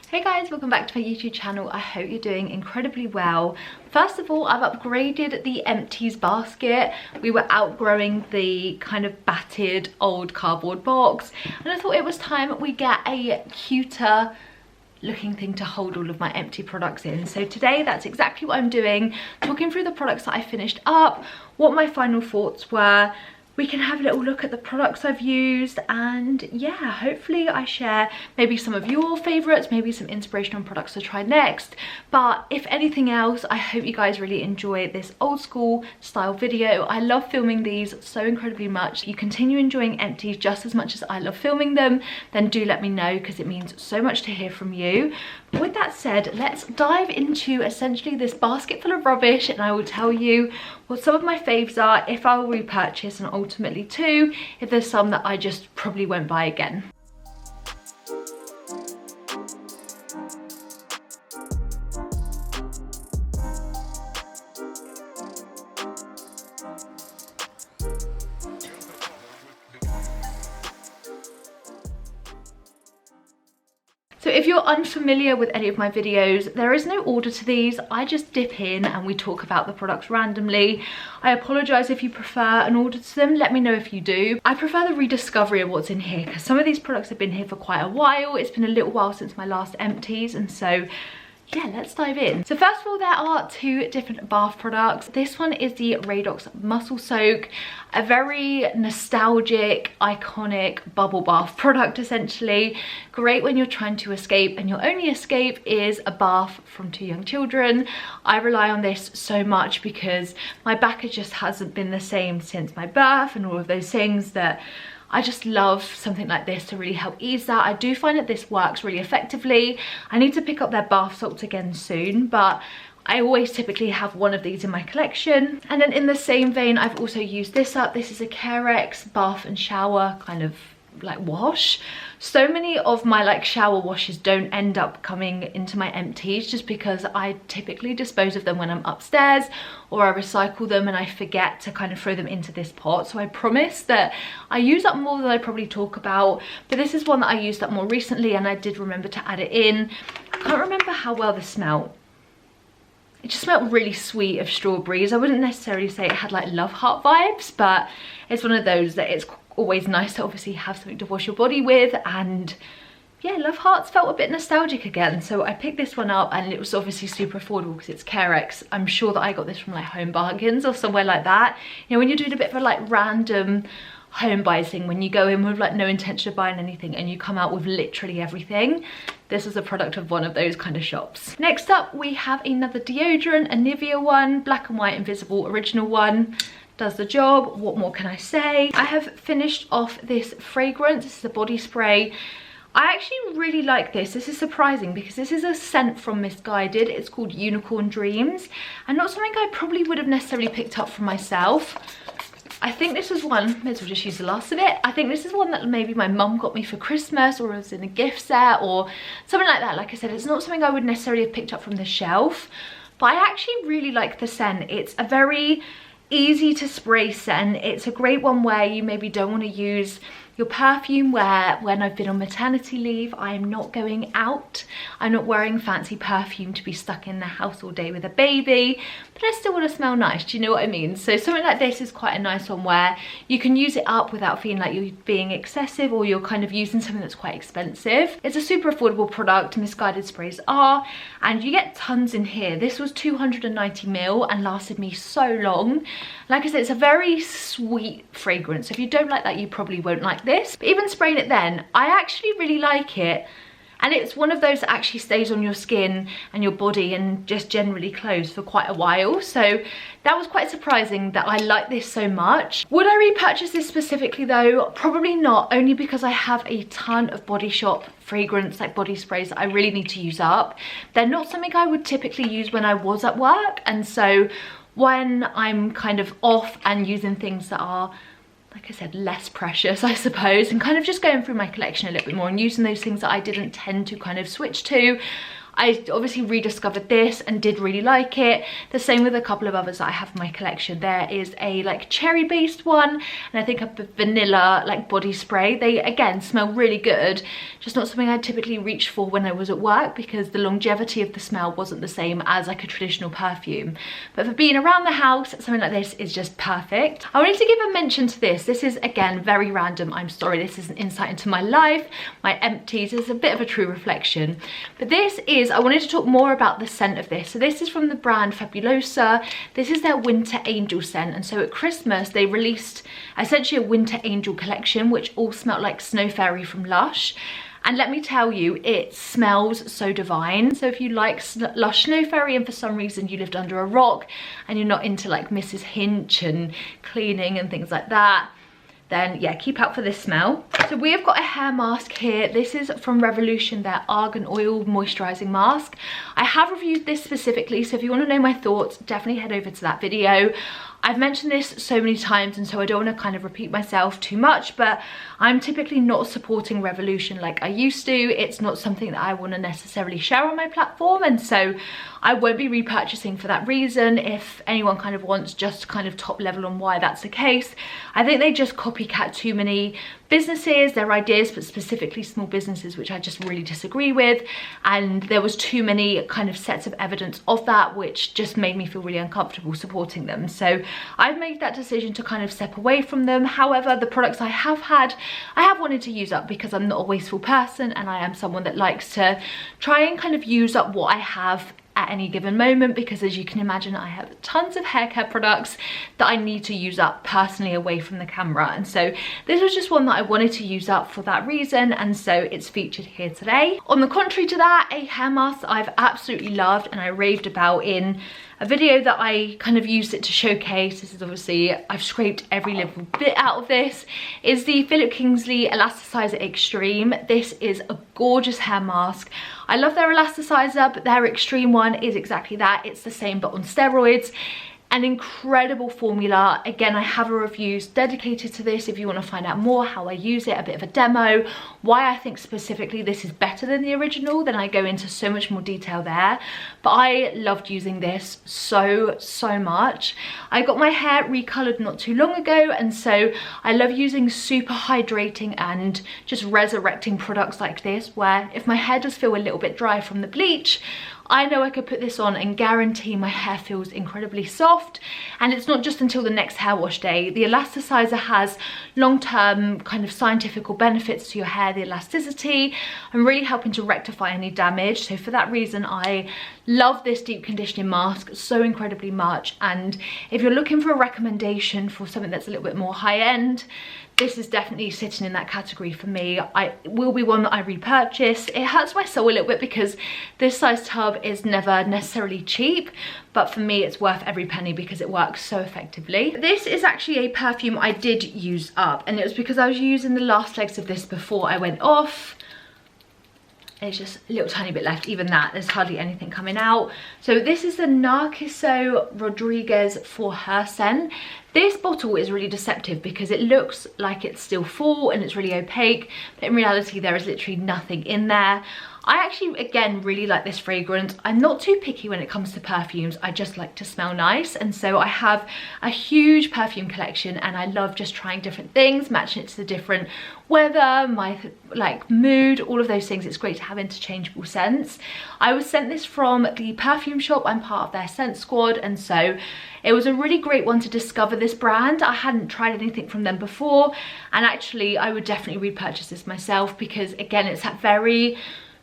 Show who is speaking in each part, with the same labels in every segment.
Speaker 1: Hey guys, welcome back to my YouTube channel. I hope you're doing incredibly well. First of all, I've upgraded the Empties basket. We were outgrowing the kind of battered old cardboard box, and I thought it was time we get a cuter looking thing to hold all of my empty products in. So today that's exactly what I'm doing, talking through the products that I finished up, what my final thoughts were. We can have a little look at the products I've used, and yeah, hopefully I share maybe some of your favorites, maybe some inspiration on products to try next. But if anything else, I hope you guys really enjoy this old school style video. I love filming these so incredibly much. If you continue enjoying Empties just as much as I love filming them, then do let me know, because it means so much to hear from you. But with that said, let's dive into essentially this basket full of rubbish, and I will tell you what some of my faves are, if I will repurchase, and ultimately too, if there's some that I just probably won't buy again. So if you're unfamiliar with any of my videos, there is no order to these. I just dip in and we talk about the products randomly. I apologise if you prefer an order to them. Let me know if you do. I prefer the rediscovery of what's in here, because some of these products have been here for quite a while. It's been a little while since my last Empties, and so yeah, let's dive in. So first of all, there are two different bath products. This one is the Radox Muscle Soak, a very nostalgic, iconic bubble bath product essentially. Great when you're trying to escape and your only escape is a bath from two young children. I rely on this so much because my back just hasn't been the same since my birth and all of those things, that I just love something like this to really help ease that. I do find that this works really effectively. I need to pick up their bath salts again soon, but I always typically have one of these in my collection. And then in the same vein, I've also used this up. This is a Carex bath and shower kind of like wash. So many of my like shower washes don't end up coming into my Empties, just because I typically dispose of them when I'm upstairs, or I recycle them and I forget to kind of throw them into this pot. So I promise that I use up more than I probably talk about, but this is one that I used up more recently and I did remember to add it in. I can't remember how well this smelled. It just smelled really sweet of strawberries. I wouldn't necessarily say it had like love heart vibes, but it's one of those that it's always nice to obviously have something to wash your body with. And yeah, love hearts felt a bit nostalgic again, so I picked this one up, and it was obviously super affordable because it's Carex. I'm sure that I got this from like Home Bargains or somewhere like that. You know, when you're doing a bit of a like random home buy thing, when you go in with like no intention of buying anything and you come out with literally everything, this is a product of one of those kind of shops. Next up, we have another deodorant, a Nivea one, black and white invisible original one. Does the job. What more can I say? I have finished off this fragrance. This is a body spray. I actually really like this. This is surprising because this is a scent from Misguided. It's called Unicorn Dreams, and not something I probably would have necessarily picked up for myself. I think this was one, may as well just use the last of it. I think this is one that maybe my mum got me for Christmas, or it was in a gift set or something like that. Like I said, it's not something I would necessarily have picked up from the shelf, but I actually really like the scent. It's a very easy to spray scent. It's a great one where you maybe don't want to use your perfume, where when I've been on maternity leave, I am not going out. I'm not wearing fancy perfume to be stuck in the house all day with a baby, but I still want to smell nice. Do you know what I mean? So something like this is quite a nice one where you can use it up without feeling like you're being excessive or you're kind of using something that's quite expensive. It's a super affordable product, Misguided sprays are, and you get tons in here. This was 290ml and lasted me so long. Like I said, it's a very sweet fragrance. So if you don't like that, you probably won't like this. But even spraying it then, I actually really like it. And it's one of those that actually stays on your skin and your body and just generally clothes for quite a while. So that was quite surprising that I like this so much. Would I repurchase this specifically though? Probably not, only because I have a ton of Body Shop fragrance, like body sprays, that I really need to use up. They're not something I would typically use when I was at work. And so when I'm kind of off and using things that are, like I said, less precious, I suppose, and kind of just going through my collection a little bit more and using those things that I didn't tend to kind of switch to, I obviously rediscovered this and did really like it. The same with a couple of others that I have in my collection. There is a like cherry based one, and I think a vanilla like body spray. They again smell really good, just not something I typically reach for when I was at work because the longevity of the smell wasn't the same as like a traditional perfume. But for being around the house, something like this is just perfect. I wanted to give a mention to this. This is again very random, I'm sorry, this is an insight into my life. My Empties is a bit of a true reflection, but this is, I wanted to talk more about the scent of this. So this is from the brand Fabulosa. This is their Winter Angel scent, and so at Christmas they released essentially a Winter Angel collection which all smelled like Snow Fairy from Lush. And let me tell you, it smells so divine. So if you like Lush Snow Fairy and for some reason you lived under a rock and you're not into like Mrs. Hinch and cleaning and things like that, then yeah, keep out for this smell. So we have got a hair mask here. This is from Revolution, their Argan Oil Moisturizing Mask. I have reviewed this specifically, so if you want to know my thoughts, definitely head over to that video. I've mentioned this so many times and so I don't want to kind of repeat myself too much, but I'm typically not supporting Revolution like I used to. It's not something that I want to necessarily share on my platform, and so I won't be repurchasing for that reason. If anyone kind of wants just kind of top level on why that's the case, I think they just copycat too many businesses, their ideas, but specifically small businesses, which I just really disagree with. And there was too many kind of sets of evidence of that, which just made me feel really uncomfortable supporting them. So I've made that decision to kind of step away from them. However, the products I have had, I have wanted to use up because I'm not a wasteful person and I am someone that likes to try and kind of use up what I have at any given moment, because as you can imagine, I have tons of hair care products that I need to use up personally away from the camera, and so this was just one that I wanted to use up for that reason, and so it's featured here today. On the contrary to that, a hair mask that I've absolutely loved and I raved about in a video that I kind of used it to showcase, this is obviously, I've scraped every little bit out of this, is the Philip Kingsley Elasticizer Extreme. This is a gorgeous hair mask. I love their elasticizer, but their extreme one is exactly that. It's the same but on steroids. An incredible formula. Again, I have a review dedicated to this if you want to find out more how I use it, a bit of a demo, why I think specifically this is better than the original. Then I go into so much more detail there, but I loved using this so much. I got my hair recolored not too long ago, and so I love using super hydrating and just resurrecting products like this, where if my hair does feel a little bit dry from the bleach, I know I could put this on and guarantee my hair feels incredibly soft. And it's not just until the next hair wash day. The elasticizer has long-term kind of scientific benefits to your hair, the elasticity, and really helping to rectify any damage. So for that reason, I love this deep conditioning mask so incredibly much. And if you're looking for a recommendation for something that's a little bit more high-end, this is definitely sitting in that category for me. It will be one that I repurchase. It hurts my soul a little bit because this size tub is never necessarily cheap, but for me it's worth every penny because it works so effectively. This is actually a perfume I did use up, and it was because I was using the last legs of this before I went off. There's just a little tiny bit left, even that, there's hardly anything coming out. So this is the Narciso Rodriguez for Her scent. This bottle is really deceptive because it looks like it's still full and it's really opaque, but in reality there is literally nothing in there. I actually, again, really like this fragrance. I'm not too picky when it comes to perfumes. I just like to smell nice. And so I have a huge perfume collection and I love just trying different things, matching it to the different weather, my like mood, all of those things. It's great to have interchangeable scents. I was sent this from the perfume shop. I'm part of their scent squad. And so it was a really great one to discover this brand. I hadn't tried anything from them before. And actually, I would definitely repurchase this myself because, again, it's that very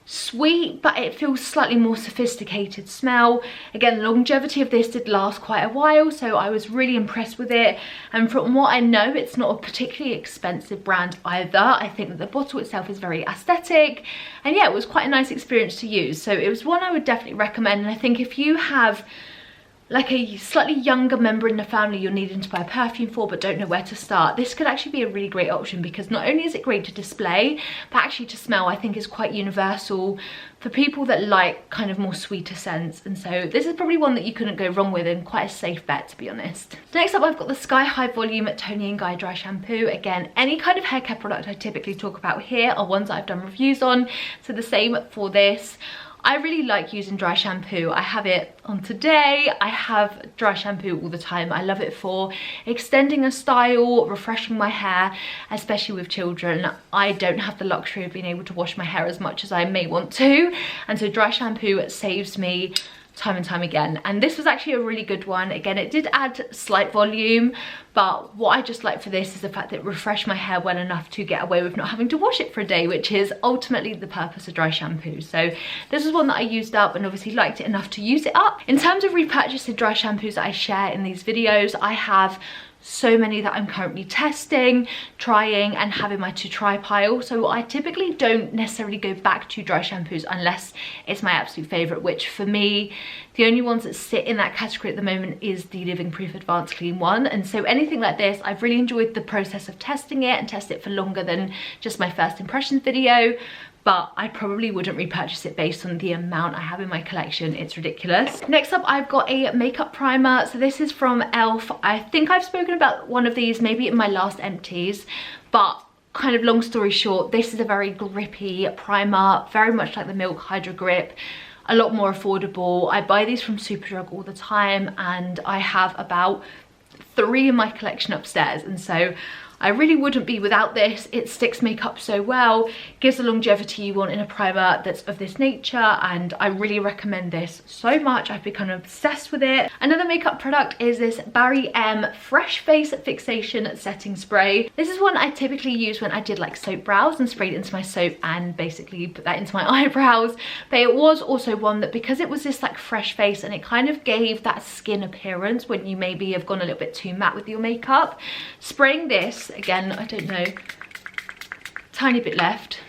Speaker 1: sweet, but it feels slightly more sophisticated smell. Again, the longevity of this did last quite a while, so I was really impressed with it. And from what I know, it's not a particularly expensive brand either. I think that the bottle itself is very aesthetic, and yeah, it was quite a nice experience to use. So it was one I would definitely recommend. And I think if you have like a slightly younger member in the family you're needing to buy a perfume for but don't know where to start, this could actually be a really great option, because not only is it great to display, but actually to smell I think is quite universal for people that like kind of more sweeter scents. And so this is probably one that you couldn't go wrong with, and quite a safe bet, to be honest. So next up, I've got the Sky High Volume Tony & Guy Dry Shampoo. Again, any kind of hair care product I typically talk about here are ones that I've done reviews on, so the same for this. I really like using dry shampoo. I have it on today. I have dry shampoo all the time. I love it for extending a style, refreshing my hair, especially with children. I don't have the luxury of being able to wash my hair as much as I may want to, and so dry shampoo saves me time and time again. And this was actually a really good one. Again, it did add slight volume, but what I just like for this is the fact that it refreshed my hair well enough to get away with not having to wash it for a day, which is ultimately the purpose of dry shampoo. So this is one that I used up and obviously liked it enough to use it up. In terms of repurchasing dry shampoos that I share in these videos, I have so many that I'm currently testing, trying, and having my to try pile. So I typically don't necessarily go back to dry shampoos unless it's my absolute favorite, which for me, the only ones that sit in that category at the moment is the Living Proof Advanced Clean one. And so anything like this, I've really enjoyed the process of testing it and test it for longer than just my first impressions video. But I probably wouldn't repurchase it based on the amount I have in my collection. It's ridiculous. Next up, I've got a makeup primer. So this is from e.l.f. I think I've spoken about one of these maybe in my last Empties, but kind of long story short, this is a very grippy primer, very much like the Milk Hydro Grip, a lot more affordable. I buy these from Superdrug all the time, and I have about 3 in my collection upstairs, and so I really wouldn't be without this. It sticks makeup so well, gives the longevity you want in a primer that's of this nature, and I really recommend this so much. I've become obsessed with it. Another makeup product is this Barry M Fresh Face Fixation Setting Spray. This is one I typically use when I did like soap brows and sprayed it into my soap and basically put that into my eyebrows. But it was also one that, because it was this like fresh face and it kind of gave that skin appearance when you maybe have gone a little bit too matte with your makeup, spraying this, again, I don't know, tiny bit left,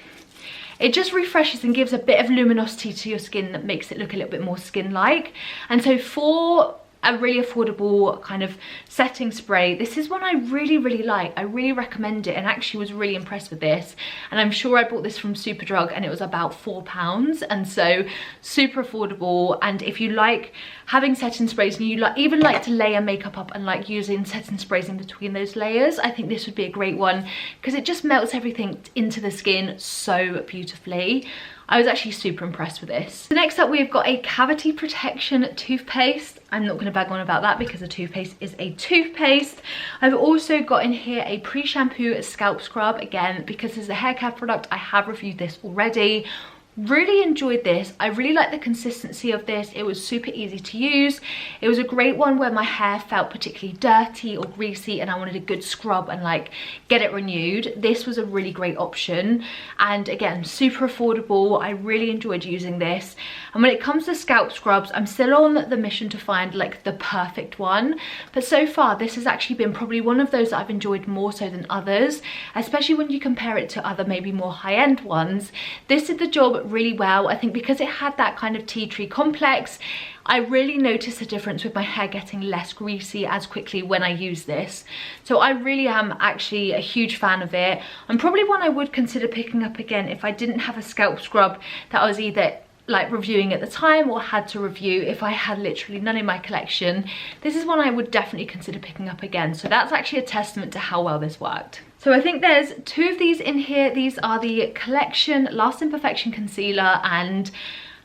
Speaker 1: it just refreshes and gives a bit of luminosity to your skin that makes it look a little bit more skin-like. And so for a really affordable kind of setting spray, this is one I really like. I really recommend it, and actually was really impressed with this. And I'm sure I bought this from Superdrug and it was about £4, and so super affordable. And if you like having setting sprays and you even like to layer makeup up and like using setting sprays in between those layers, I think this would be a great one because it just melts everything into the skin so beautifully. I was actually super impressed with this. So next up, we've got a cavity protection toothpaste. I'm not going to bag on about that because a toothpaste is a toothpaste. I've also got in here a pre-shampoo scalp scrub, again because this is a hair care product. I have reviewed this already. Really enjoyed this. I really like the consistency of this. It was super easy to use. It was a great one where my hair felt particularly dirty or greasy and I wanted a good scrub and like get it renewed. This was a really great option, and again, super affordable. I really enjoyed using this. And when it comes to scalp scrubs, I'm still on the mission to find like the perfect one, but so far this has actually been probably one of those that I've enjoyed more so than others, especially when you compare it to other maybe more high-end ones. This did the job really well. I think because it had that kind of tea tree complex, I really noticed a difference with my hair getting less greasy as quickly when I use this. So I really am actually a huge fan of it, and probably one I would consider picking up again if I didn't have a scalp scrub that I was either like reviewing at the time or had to review. If I had literally none in my collection, this is one I would definitely consider picking up again. So that's actually a testament to how well this worked. So I think there's 2 of these in here. These are the Collection Last Imperfection Concealer, and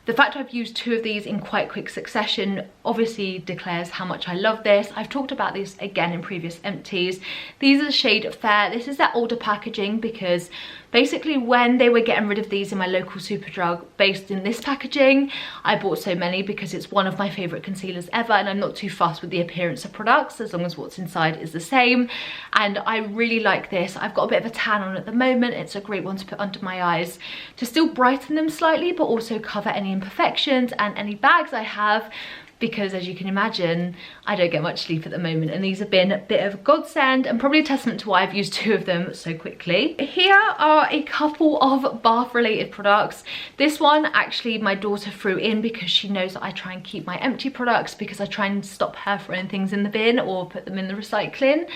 Speaker 1: the fact I've used 2 of these in quite quick succession obviously declares how much I love this. I've talked about these again in previous Empties. These are the shade Fair. This is their older packaging because basically when they were getting rid of these in my local Superdrug based in this packaging, I bought so many because it's one of my favourite concealers ever, and I'm not too fussed with the appearance of products as long as what's inside is the same. And I really like this. I've got a bit of a tan on at the moment. It's a great one to put under my eyes to still brighten them slightly but also cover any imperfections and any bags I have, because as you can imagine, I don't get much sleep at the moment, and these have been a bit of a godsend and probably a testament to why I've used 2 of them so quickly. Here are a couple of bath related products. This one actually my daughter threw in because she knows that I try and keep my empty products because I try and stop her throwing things in the bin or put them in the recycling.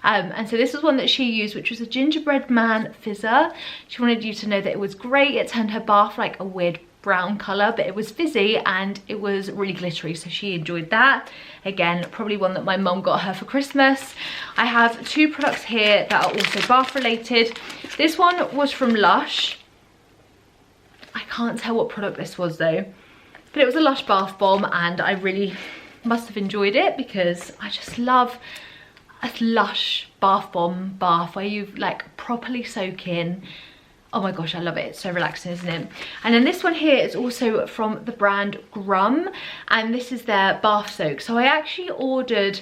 Speaker 1: And so this was one that she used, which was a Gingerbread Man Fizzer. She wanted you to know that it was great. It turned her bath like a weird brown colour, but it was fizzy and it was really glittery, so she enjoyed that. Again, probably one that my mum got her for Christmas. I have 2 products here that are also bath related. This one was from Lush. I can't tell what product this was though, but it was a Lush bath bomb, and I really must have enjoyed it because I just love a Lush bath bomb bath where you like properly soak in. Oh my gosh, I love it. It's so relaxing, isn't it? And then this one here is also from the brand Grum, and this is their bath soak. So I actually ordered,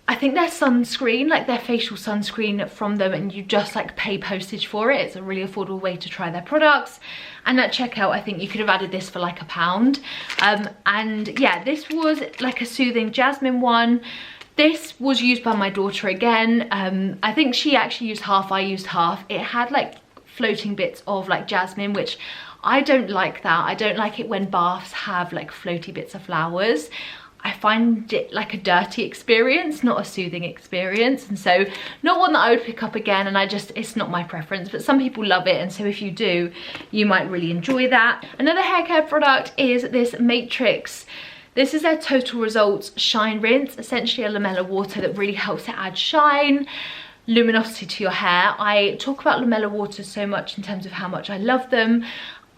Speaker 1: I think their sunscreen, like their facial sunscreen from them, and you just like pay postage for it. It's a really affordable way to try their products. And at checkout, I think you could have added this for like £1. And yeah, this was like a soothing jasmine one. This was used by my daughter again. I think she actually used half, I used half. It had like floating bits of like jasmine, which I don't like that. I don't like it when baths have like floaty bits of flowers. I find it like a dirty experience, not a soothing experience, and so not one that I would pick up again, and it's not my preference, but some people love it, and so if you do, you might really enjoy that. Another hair care product is this Matrix. This is their Total Results Shine Rinse, essentially a lamella water that really helps to add shine, luminosity to your hair. I talk about lamella waters so much in terms of how much I love them,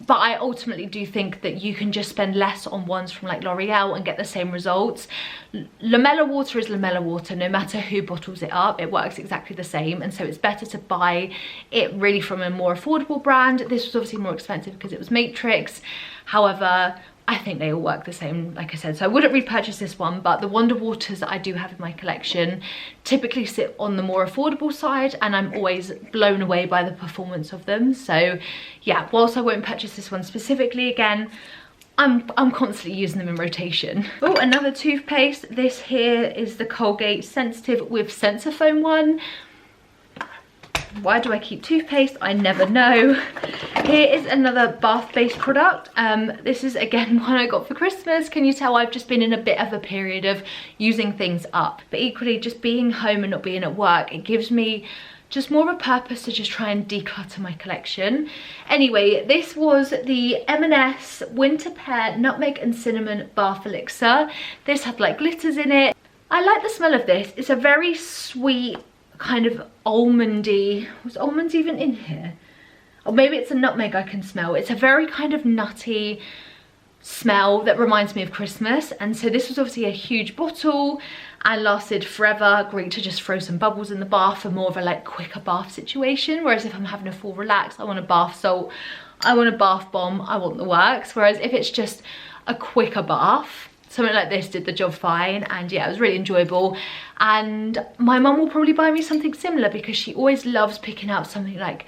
Speaker 1: but I ultimately do think that you can just spend less on ones from like L'Oreal and get the same results. Lamella water is lamella water, no matter who bottles it up, it works exactly the same, and so it's better to buy it really from a more affordable brand. This was obviously more expensive because it was Matrix. However, I think they all work the same, like I said, so I wouldn't repurchase this one, but the Wonder Waters that I do have in my collection typically sit on the more affordable side, and I'm always blown away by the performance of them. So yeah, whilst I won't purchase this one specifically again, I'm constantly using them in rotation. Oh, another toothpaste. This here is the Colgate Sensitive with Sensifoam one. Why do I keep toothpaste? I never know. Here is another bath-based product. This is again one I got for Christmas. Can you tell I've just been in a bit of a period of using things up? But equally, just being home and not being at work, it gives me just more of a purpose to just try and declutter my collection. Anyway, this was the M&S Winter Pear Nutmeg and Cinnamon Bath Elixir. This had like glitters in it. I like the smell of this. It's a very sweet, kind of almondy. Was almonds even in here? Or maybe it's a nutmeg I can smell. It's a very kind of nutty smell that reminds me of Christmas, and so this was obviously a huge bottle and lasted forever. Great to just throw some bubbles in the bath for more of a like quicker bath situation, whereas if I'm having a full relax, I want a bath salt, I want a bath bomb, I want the works. Whereas if it's just a quicker bath, something like this did the job fine. And yeah, it was really enjoyable, and my mum will probably buy me something similar because she always loves picking out something like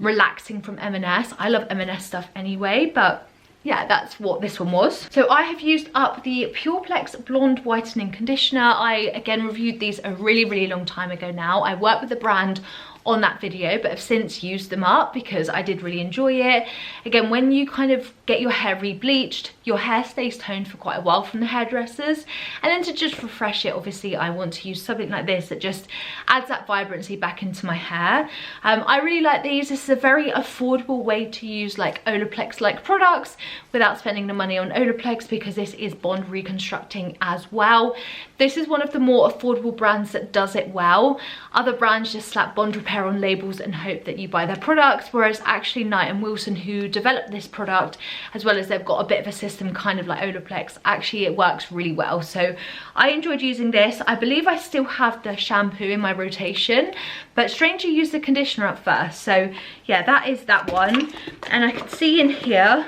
Speaker 1: relaxing from M&S. I love M&S stuff anyway, but yeah, that's what this one was. So I have used up the Pureplex Blonde Whitening Conditioner. I again reviewed these a really long time ago now. I worked with the brand on that video, but have since used them up because I did really enjoy it. Again, when you kind of get your hair re-bleached, your hair stays toned for quite a while from the hairdressers, and then to just refresh it, obviously I want to use something like this that just adds that vibrancy back into my hair. I really like these. This is a very affordable way to use like Olaplex like products without spending the money on Olaplex, because this is bond reconstructing as well. This is one of the more affordable brands that does it well. Other brands just slap bond repair on labels and hope that you buy their products, whereas actually Knight and Wilson, who developed this product, as well as they've got a bit of a system kind of like Olaplex, actually it works really well. So I enjoyed using this. I believe I still have the shampoo in my rotation, but strangely used the conditioner up first. So yeah, that is that one. And I can see in here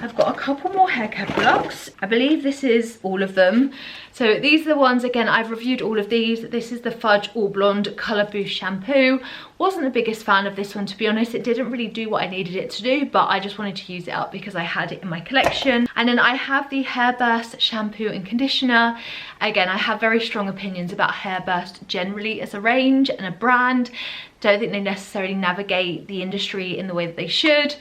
Speaker 1: I've got a couple more hair care products. I believe this is all of them. So these are the ones, again, I've reviewed all of these. This is the Fudge All Blonde Colour Boost Shampoo. Wasn't the biggest fan of this one, to be honest. It didn't really do what I needed it to do, but I just wanted to use it up because I had it in my collection. And then I have the Hairburst Shampoo and Conditioner. Again, I have very strong opinions about Hairburst generally as a range and a brand. Don't think they necessarily navigate the industry in the way that they should.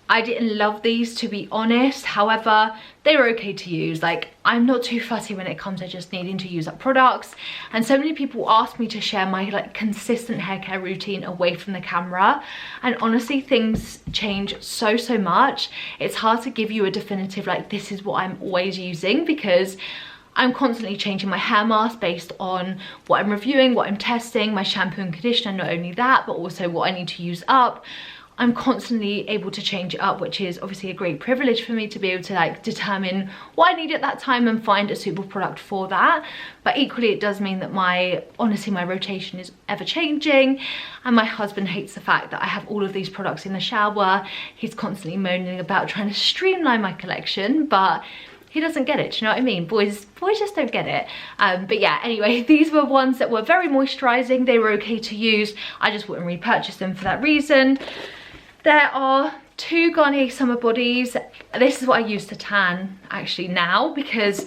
Speaker 1: I didn't love these, to be honest. However, they were okay to use. Like, I'm not too fussy when it comes to just needing to use up products. And so many people ask me to share my like consistent hair care routine away from the camera. And honestly, things change so much. It's hard to give you a definitive like this is what I'm always using, because I'm constantly changing my hair mask based on what I'm reviewing, what I'm testing, my shampoo and conditioner, not only that, but also what I need to use up. I'm constantly able to change it up, which is obviously a great privilege for me to be able to like determine what I need at that time and find a suitable product for that. But equally it does mean that honestly my rotation is ever changing, and my husband hates the fact that I have all of these products in the shower. He's constantly moaning about trying to streamline my collection, but he doesn't get it, do you know what I mean? Boys just don't get it. But yeah, anyway, these were ones that were very moisturizing. They were okay to use. I just wouldn't repurchase them for that reason. There are 2 Garnier Summer Bodies. This is what I use to tan actually now, because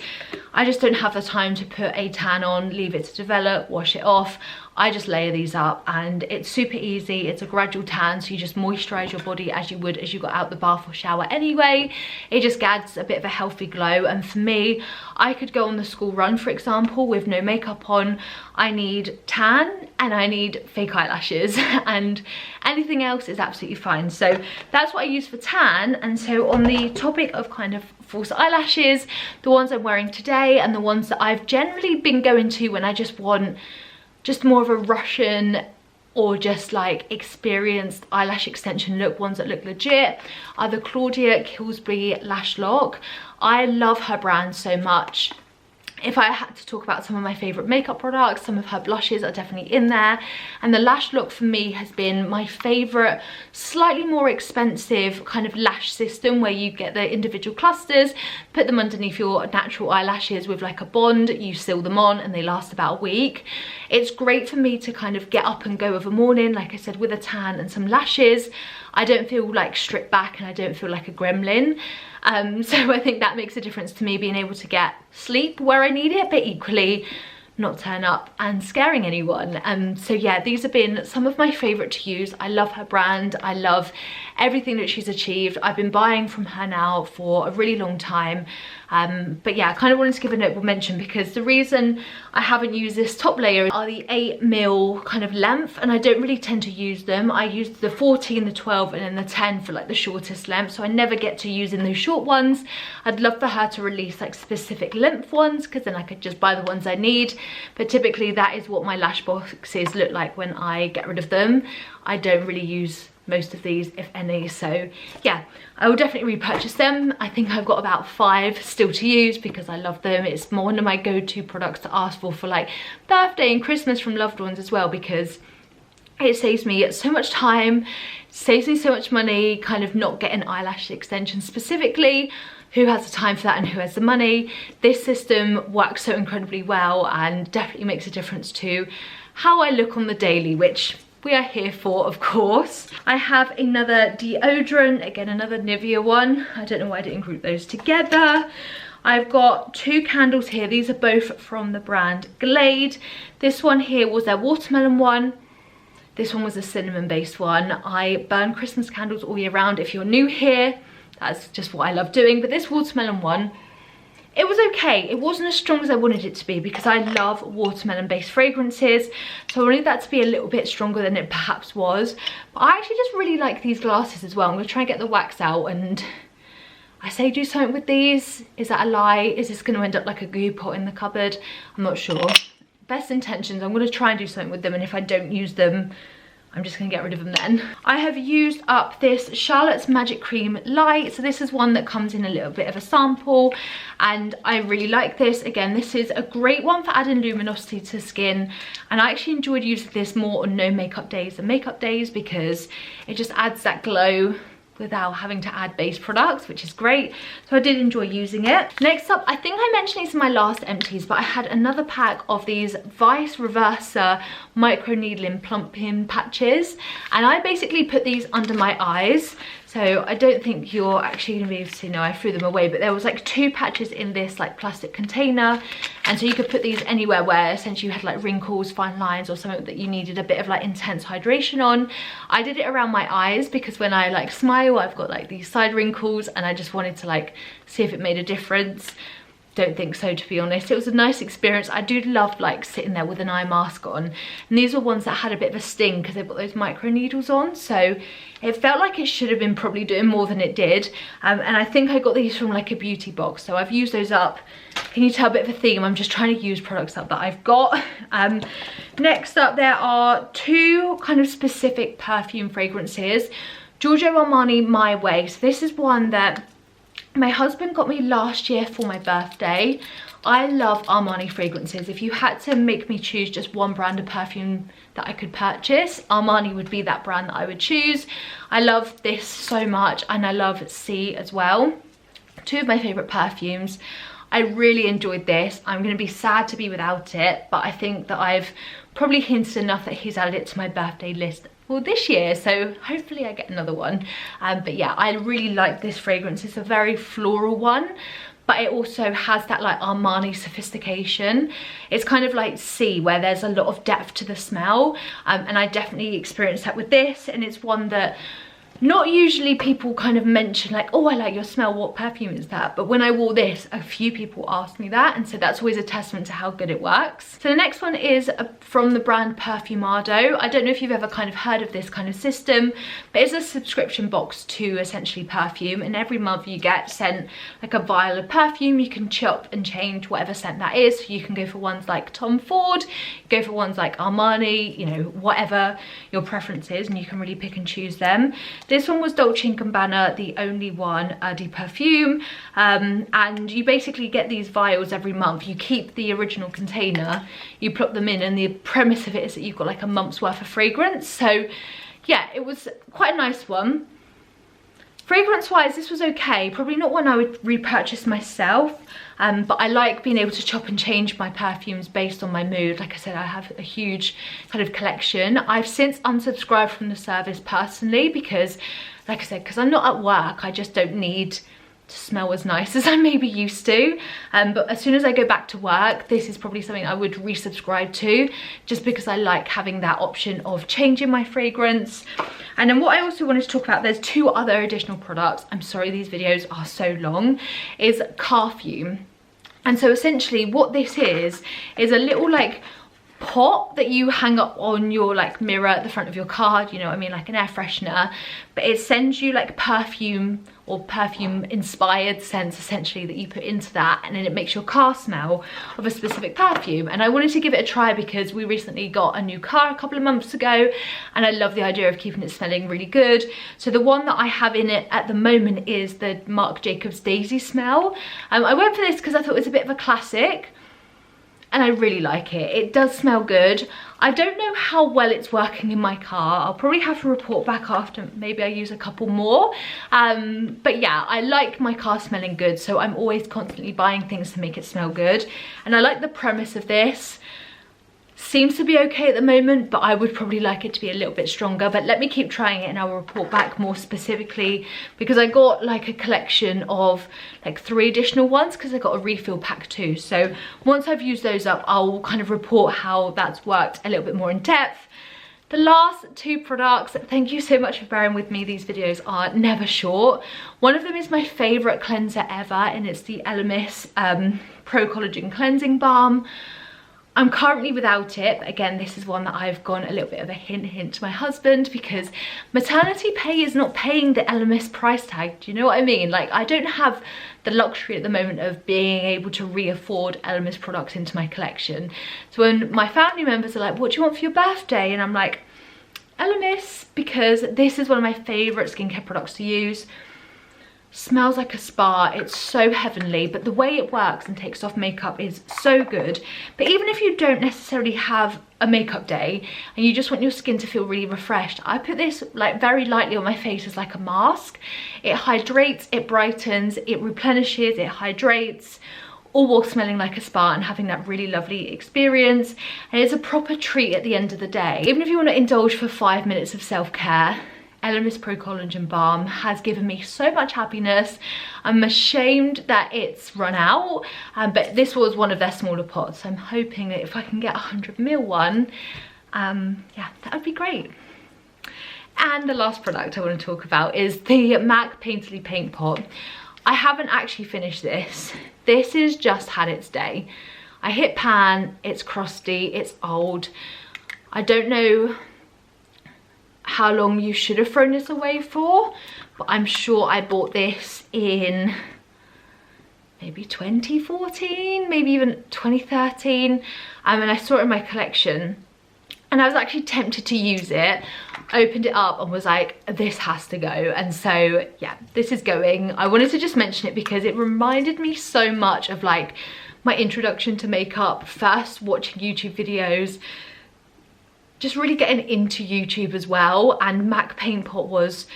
Speaker 1: I just don't have the time to put a tan on, leave it to develop, wash it off. I just layer these up and it's super easy. It's a gradual tan, so you just moisturize your body as you would as you got out the bath or shower anyway. It just adds a bit of a healthy glow. And for me, I could go on the school run, for example, with no makeup on. I need tan and I need fake eyelashes, and anything else is absolutely fine. So that's what I use for tan. And so on the topic of kind of false eyelashes, the ones I'm wearing today and the ones that I've generally been going to when I just want more of a Russian or just like experienced eyelash extension look, ones that look legit, are the Claudia Kilsby Lash Lock. I love her brand so much. If I had to talk about some of my favourite makeup products, some of her blushes are definitely in there. And the Lash Lock for me has been my favourite, slightly more expensive kind of lash system, where you get the individual clusters, put them underneath your natural eyelashes with like a bond, you seal them on and they last about a week. It's great for me to kind of get up and go of a morning, like I said, with a tan and some lashes. I don't feel like stripped back and I don't feel like a gremlin. So I think that makes a difference to me, being able to get sleep where I need it, but equally not turn up and scaring anyone. So yeah, these have been some of my favourite to use. I love her brand. I love everything that she's achieved. I've been buying from her now for a really long time. But yeah, I kind of wanted to give a notable mention, because the reason I haven't used this top layer are the 8mm kind of length, and I don't really tend to use them. I use the 14, the 12 and then the 10 for like the shortest length, so I never get to using those short ones. I'd love for her to release like specific length ones, because then I could just buy the ones I need. But typically that is what my lash boxes look like when I get rid of them. I don't really use most of these, if any, so yeah, I will definitely repurchase them. I think I've got about 5 still to use because I love them. It's one of my go-to products to ask for like birthday and Christmas from loved ones as well, because it saves me so much time, saves me so much money, kind of not getting eyelash extensions specifically. Who has the time for that and who has the money? This system works so incredibly well and definitely makes a difference to how I look on the daily, which we are here for, of course. I have another deodorant, again another Nivea one. I don't know why I didn't group those together. I've got 2 candles here. These are both from the brand Glade. This one here was their watermelon one. This one was a cinnamon based one. I burn Christmas candles all year round. If you're new here, that's just what I love doing. But this watermelon one, it was okay. It wasn't as strong as I wanted it to be, because I love watermelon based fragrances, so I wanted that to be a little bit stronger than it perhaps was. But I actually just really like these glasses as well. I'm going to try and get the wax out, and I say do something with these. Is that a lie? Is this going to end up like a goo pot in the cupboard? I'm not sure. Best intentions. I'm going to try and do something with them, and if I don't use them, I'm just gonna get rid of them then. I have used up this Charlotte's Magic Cream Light. So this is one that comes in a little bit of a sample, and I really like this. Again, this is a great one for adding luminosity to skin, and I actually enjoyed using this more on no makeup days than makeup days, because it just adds that glow without having to add base products, which is great. So I did enjoy using it. Next up, I think I mentioned these in my last empties, but I had another pack of these Vice Reversa micro needling plump-in patches, and I basically put these under my eyes. So I don't think you're actually gonna be able to see, no, I threw them away, but there was like 2 patches in this like plastic container, and so you could put these anywhere where essentially you had like wrinkles, fine lines, or something that you needed a bit of like intense hydration on. I did it around my eyes because when I like smile, I've got like these side wrinkles, and I just wanted to like see if it made a difference. Don't think so, to be honest. It was a nice experience. I do love like sitting there with an eye mask on, and these were ones that had a bit of a sting because they've got those micro needles on, so it felt like it should have been probably doing more than it did. And I think I got these from like a beauty box, so I've used those up. Can you tell a bit of a theme? I'm just trying to use products up that I've got. Next up, there are 2 kind of specific perfume fragrances. Giorgio Armani My Way. So this is one that my husband got me last year for my birthday. I love Armani fragrances. If you had to make me choose just one brand of perfume that I could purchase, Armani would be that brand that I would choose. I love this so much, and I love C as well. Two of my favourite perfumes. I really enjoyed this. I'm going to be sad to be without it, but I think that I've probably hinted enough that he's added it to my birthday list for this year, so hopefully I get another one. But yeah, I really like this fragrance. It's a very floral one, but it also has that like Armani sophistication. It's kind of like C, where there's a lot of depth to the smell, and I definitely experienced that with this. And it's one that not usually people kind of mention like, oh, I like your smell, what perfume is that? But when I wore this, a few people asked me that, and so that's always a testament to how good it works. So the next one is from the brand Perfumado. I don't know if you've ever kind of heard of this kind of system, but it's a subscription box to essentially perfume, and every month you get sent like a vial of perfume. You can chop and change whatever scent that is. So you can go for ones like Tom Ford, go for ones like Armani, you know, whatever your preference is, and you can really pick and choose them. This one was Dolce & Gabbana, the only one, de Perfume, and you basically get these vials every month. You keep the original container, you plop them in, and the premise of it is that you've got like a month's worth of fragrance. So yeah, it was quite a nice one. Fragrance wise, this was okay. Probably not one I would repurchase myself, but I like being able to chop and change my perfumes based on my mood. Like I said, I have a huge kind of collection. I've since unsubscribed from the service personally because, like I said, because I'm not at work, I just don't need to smell as nice as I maybe used to. But as soon as I go back to work, this is probably something I would resubscribe to, just because I like having that option of changing my fragrance. And then what I also wanted to talk about, there's two other additional products. I'm sorry these videos are so long, is Perfume. And so essentially what this is a little like pot that you hang up on your like mirror at the front of your car, you know what I mean, like an air freshener, but it sends you like perfume or perfume inspired scents essentially that you put into that, and then it makes your car smell of a specific perfume. And I wanted to give it a try because we recently got a new car a couple of months ago, and I love the idea of keeping it smelling really good. So the one that I have in it at the moment is the Marc Jacobs Daisy smell. I went for this because I thought it was a bit of a classic, and I really like it. It does smell good. I don't know how well it's working in my car. I'll probably have to report back after maybe I use a couple more. But yeah, I like my car smelling good, so I'm always constantly buying things to make it smell good. And I like the premise of this. Seems to be okay at the moment, but I would probably like it to be a little bit stronger. But let me keep trying it and I'll report back more specifically, because I got like a collection of like 3 additional ones because I got a refill pack too. So once I've used those up, I'll kind of report how that's worked a little bit more in depth. The last 2 products, thank you so much for bearing with me. These videos are never short. One of them is my favorite cleanser ever, and it's the Elemis Pro Collagen Cleansing Balm. I'm currently without it, but again, this is one that I've gone a little bit of a hint to my husband, because maternity pay is not paying the Elemis price tag. Do you know what I mean? Like, I don't have the luxury at the moment of being able to re-afford Elemis products into my collection. So when my family members are like, what do you want for your birthday? And I'm like, Elemis, because this is one of my favourite skincare products to use. Smells like a spa. It's so heavenly, but the way it works and takes off makeup is so good. But even if you don't necessarily have a makeup day and you just want your skin to feel really refreshed, I put this like very lightly on my face as like a mask. It hydrates, it brightens, it replenishes, it hydrates, all while smelling like a spa and having that really lovely experience. And it's a proper treat at the end of the day. Even if you want to indulge for 5 minutes of self-care, Elemis Pro Collagen Balm has given me so much happiness. I'm ashamed that it's run out, but this was one of their smaller pots. So I'm hoping that if I can get a 100ml one, yeah, that would be great. And the last product I want to talk about is the MAC Painterly Paint Pot. I haven't actually finished this. This has just had its day. I hit pan, it's crusty, it's old. I don't know how long you should have thrown this away for, but I'm sure I bought this in maybe 2014, maybe even 2013, and I saw it in my collection, and I was actually tempted to use it. I opened it up and was like, this has to go. And so yeah, this is going. I wanted to just mention it because it reminded me so much of like my introduction to makeup, first watching YouTube videos, just really getting into YouTube as well. And MAC Paint Pot was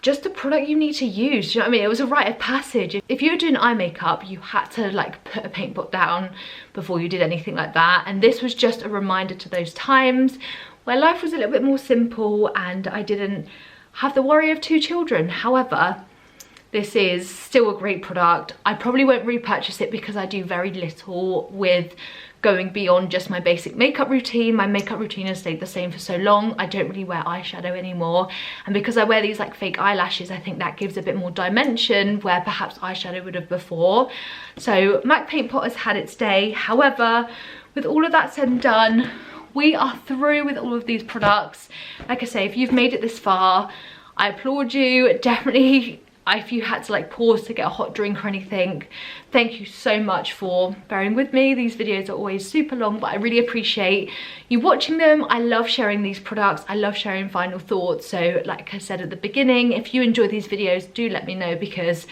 Speaker 1: just a product you need to use. Do you know what I mean? It was a rite of passage. If you were doing eye makeup, you had to like put a paint pot down before you did anything like that. And this was just a reminder to those times where life was a little bit more simple and I didn't have the worry of 2 children. However, this is still a great product. I probably won't repurchase it because I do very little with going beyond just my basic makeup routine. My makeup routine has stayed the same for so long. I don't really wear eyeshadow anymore. And because I wear these like fake eyelashes, I think that gives a bit more dimension where perhaps eyeshadow would have before. So MAC Paint Pot has had its day. However, with all of that said and done, we are through with all of these products. Like I say, if you've made it this far, I applaud you. Definitely, if you had to like pause to get a hot drink or anything, thank you so much for bearing with me. These videos are always super long, but I really appreciate you watching them. I love sharing these products. I love sharing final thoughts. So like I said at the beginning, if you enjoy these videos, do let me know because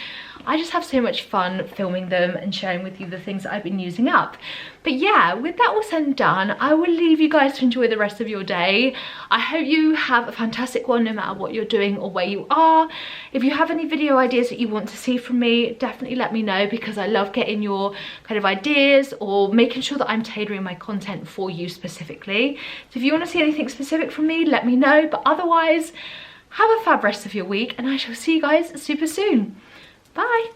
Speaker 1: I just have so much fun filming them and sharing with you the things that I've been using up. But yeah, with that all said and done, I will leave you guys to enjoy the rest of your day. I hope you have a fantastic one no matter what you're doing or where you are. If you have any video ideas that you want to see from me, definitely let me know because I love getting your kind of ideas or making sure that I'm tailoring my content for you specifically. So if you want to see anything specific from me, let me know. But otherwise, have a fab rest of your week and I shall see you guys super soon. Bye.